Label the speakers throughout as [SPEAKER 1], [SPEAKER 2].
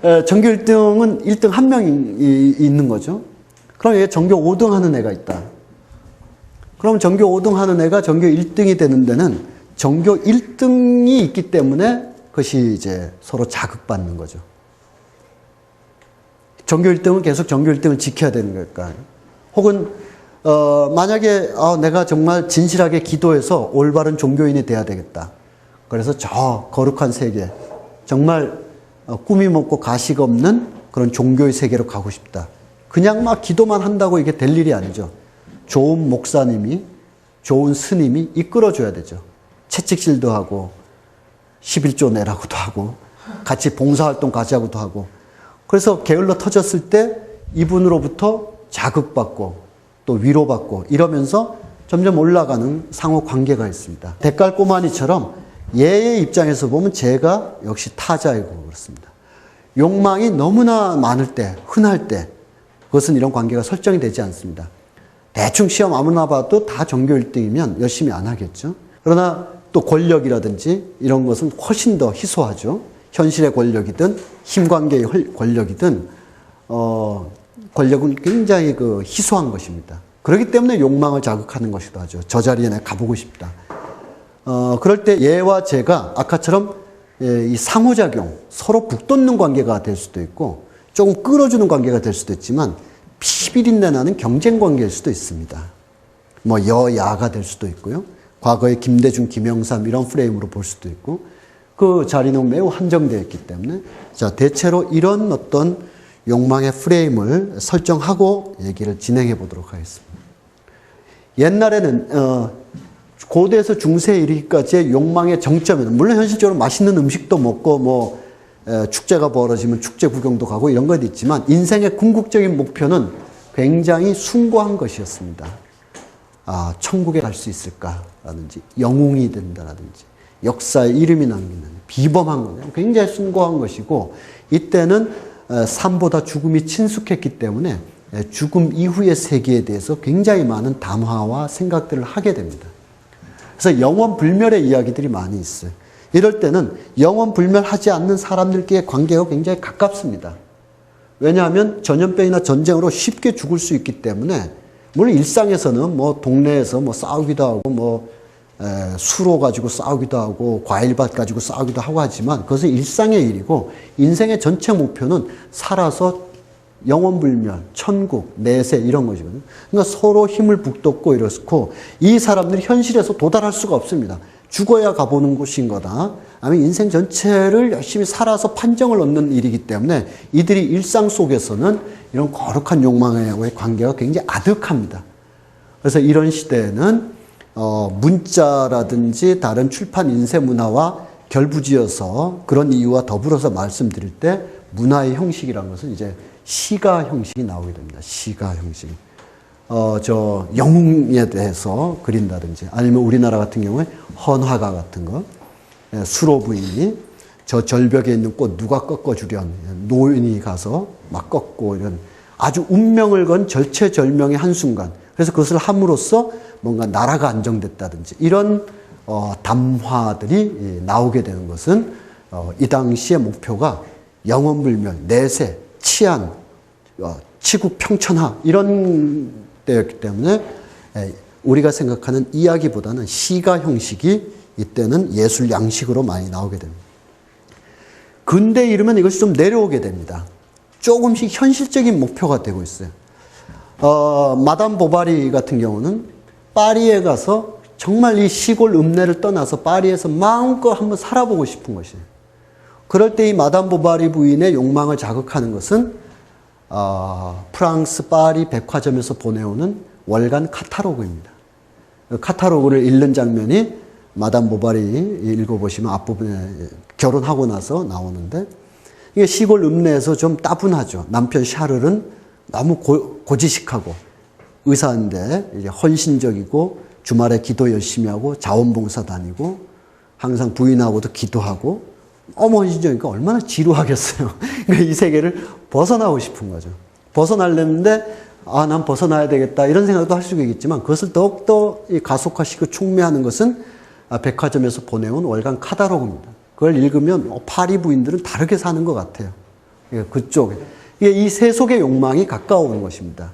[SPEAKER 1] 전교 1등은 1등 한 명이 있는 거죠. 그럼 얘 전교 5등 하는 애가 있다. 그럼 전교 5등 하는 애가 전교 1등이 되는 데는 전교 1등이 있기 때문에 그것이 이제 서로 자극받는 거죠. 전교 1등은 계속 전교 1등을 지켜야 되는 걸까요? 혹은 만약에 내가 정말 진실하게 기도해서 올바른 종교인이 돼야 되겠다. 그래서 저 거룩한 세계, 정말 꾸밈 없고 가식 없는 그런 종교의 세계로 가고 싶다. 그냥 막 기도만 한다고 이게 될 일이 아니죠. 좋은 목사님이, 좋은 스님이 이끌어줘야 되죠. 채찍질도 하고 11조 내라고도 하고 같이 봉사활동 가자고도 하고. 그래서 게을러 터졌을 때 이분으로부터 자극받고 또 위로받고 이러면서 점점 올라가는 상호 관계가 있습니다. 대깔꼬마니처럼 얘의 입장에서 보면 제가 역시 타자이고 그렇습니다. 욕망이 너무나 많을 때, 흔할 때 그것은 이런 관계가 설정이 되지 않습니다. 대충 시험 아무나 봐도 다 전교 1등이면 열심히 안 하겠죠. 그러나 또 권력이라든지 이런 것은 훨씬 더 희소하죠. 현실의 권력이든 힘관계의 권력이든 권력은 굉장히 희소한 것입니다. 그렇기 때문에 욕망을 자극하는 것이기도 하죠. 저 자리에 내가 가보고 싶다. 그럴 때 얘와 제가 아까처럼 이 상호작용, 서로 북돋는 관계가 될 수도 있고 조금 끌어주는 관계가 될 수도 있지만 피비린내 나는 경쟁 관계일 수도 있습니다. 뭐 여야가 될 수도 있고요. 과거의 김대중, 김영삼 이런 프레임으로 볼 수도 있고 그 자리는 매우 한정되어 있기 때문에 자 대체로 이런 어떤 욕망의 프레임을 설정하고 얘기를 진행해 보도록 하겠습니다. 옛날에는 고대에서 중세에 이르기까지의 욕망의 정점에는 물론 현실적으로 맛있는 음식도 먹고 뭐 축제가 벌어지면 축제 구경도 가고 이런 것 있지만 인생의 궁극적인 목표는 굉장히 숭고한 것이었습니다. 천국에 갈 수 있을까라든지 영웅이 된다라든지 역사에 이름이 남기는 비범한 것, 굉장히 숭고한 것이고 이때는 삶보다 죽음이 친숙했기 때문에 죽음 이후의 세계에 대해서 굉장히 많은 담화와 생각들을 하게 됩니다. 그래서 영원불멸의 이야기들이 많이 있어요. 이럴 때는 영원불멸하지 않는 사람들끼리의 관계가 굉장히 가깝습니다. 왜냐하면 전염병이나 전쟁으로 쉽게 죽을 수 있기 때문에 물론 일상에서는 뭐 동네에서 뭐 싸우기도 하고 수로 가지고 싸우기도 하고 과일밭 가지고 싸우기도 하고 하지만 그것은 일상의 일이고 인생의 전체 목표는 살아서 영원불멸, 천국, 내세 이런 것이거든요. 그러니까 서로 힘을 북돋고 이렇고 이 사람들이 현실에서 도달할 수가 없습니다. 죽어야 가보는 곳인 거다. 아니면 인생 전체를 열심히 살아서 판정을 얻는 일이기 때문에 이들이 일상 속에서는 이런 거룩한 욕망과의 관계가 굉장히 아득합니다. 그래서 이런 시대에는 문자라든지 다른 출판 인쇄 문화와 결부지어서 그런 이유와 더불어서 말씀드릴 때 문화의 형식이라는 것은 이제 시가 형식이 나오게 됩니다. 시가 형식. 영웅에 대해서 그린다든지 아니면 우리나라 같은 경우에 헌화가 같은 거, 수로 부인이 저 절벽에 있는 꽃 누가 꺾어주련, 노인이 가서 막 꺾고 이런 아주 운명을 건 절체절명의 한순간. 그래서 그것을 함으로써 뭔가 나라가 안정됐다든지 이런 담화들이 나오게 되는 것은 이 당시의 목표가 영원불멸, 내세, 치안, 치국 평천하 이런 때였기 때문에 우리가 생각하는 이야기보다는 시가 형식이 이때는 예술 양식으로 많이 나오게 됩니다. 근대에 이르면 이것이 좀 내려오게 됩니다. 조금씩 현실적인 목표가 되고 있어요. 마담 보바리 같은 경우는 파리에 가서 정말 이 시골 읍내를 떠나서 파리에서 마음껏 한번 살아보고 싶은 것이에요. 그럴 때 이 마담 보바리 부인의 욕망을 자극하는 것은 프랑스 파리 백화점에서 보내오는 월간 카탈로그입니다. 카탈로그를 읽는 장면이 마담 보바리 읽어보시면 앞부분에 결혼하고 나서 나오는데 이게 시골 읍내에서 좀 따분하죠. 남편 샤를은 너무 고지식하고 의사인데 이제 헌신적이고 주말에 기도 열심히 하고 자원봉사 다니고 항상 부인하고도 기도하고 너무 헌신적이니까 얼마나 지루하겠어요. 그러니까 이 세계를 벗어나고 싶은 거죠. 벗어나려는데 난 벗어나야 되겠다 이런 생각도 할 수 있겠지만 그것을 더욱더 가속화시키고 촉매하는 것은 백화점에서 보내온 월간 카탈로그입니다. 그걸 읽으면 파리 부인들은 다르게 사는 것 같아요. 그쪽에. 이게 이 세속의 욕망이 가까워오는 것입니다.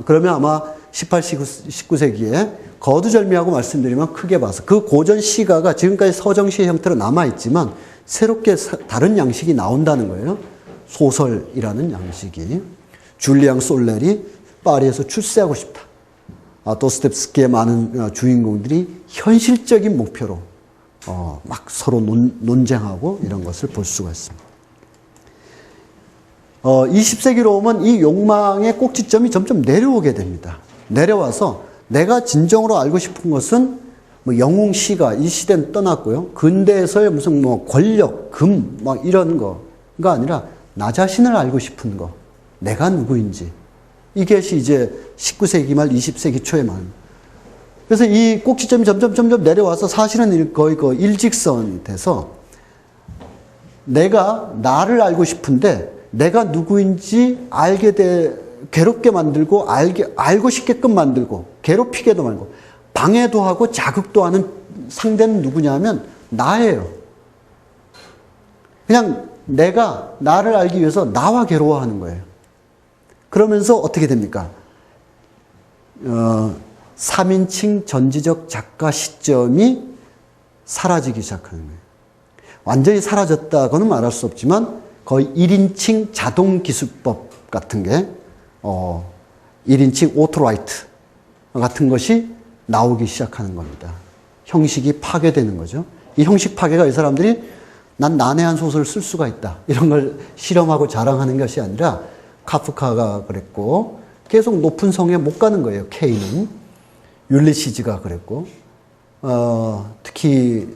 [SPEAKER 1] 그러면 아마 18, 19세기에 거두절미하고 말씀드리면 크게 봐서 그 고전 시가가 지금까지 서정시의 형태로 남아있지만 새롭게 다른 양식이 나온다는 거예요. 소설이라는 양식이. 줄리앙 솔레리 파리에서 출세하고 싶다. 도스토옙스키의 많은 주인공들이 현실적인 목표로 막 서로 논쟁하고 이런 것을 볼 수가 있습니다. 20세기로 오면 이 욕망의 꼭지점이 점점 내려오게 됩니다. 내려와서 내가 진정으로 알고 싶은 것은 뭐 영웅 시가 이 시대는 떠났고요. 근대에서의 무슨 뭐 권력, 금, 막 이런 거가 아니라 나 자신을 알고 싶은 거. 내가 누구인지. 이것이 이제 19세기 말 20세기 초에 말. 그래서 이 꼭지점이 점점 내려와서 사실은 거의 그 일직선이 돼서 내가 나를 알고 싶은데 내가 누구인지 괴롭게 만들고 알고 싶게끔 만들고 괴롭히게도 만들고 방해도 하고 자극도 하는 상대는 누구냐면 나예요. 그냥 내가 나를 알기 위해서 나와 괴로워하는 거예요. 그러면서 어떻게 됩니까? 3인칭 전지적 작가 시점이 사라지기 시작하는 거예요. 완전히 사라졌다고는 말할 수 없지만 거의 1인칭 자동 기술법 같은 게 1인칭 오토라이트 같은 것이 나오기 시작하는 겁니다. 형식이 파괴되는 거죠. 이 형식 파괴가 이 사람들이 난 난해한 소설을 쓸 수가 있다. 이런 걸 실험하고 자랑하는 것이 아니라 카프카가 그랬고 계속 높은 성에 못 가는 거예요. K는. 율리시즈가 그랬고 특히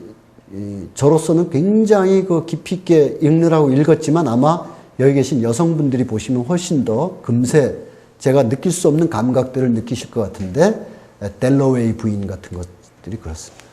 [SPEAKER 1] 저로서는 굉장히 그 깊이 있게 읽느라고 읽었지만 아마 여기 계신 여성분들이 보시면 훨씬 더 금세 제가 느낄 수 없는 감각들을 느끼실 것 같은데 델러웨이 부인 같은 것들이 그렇습니다.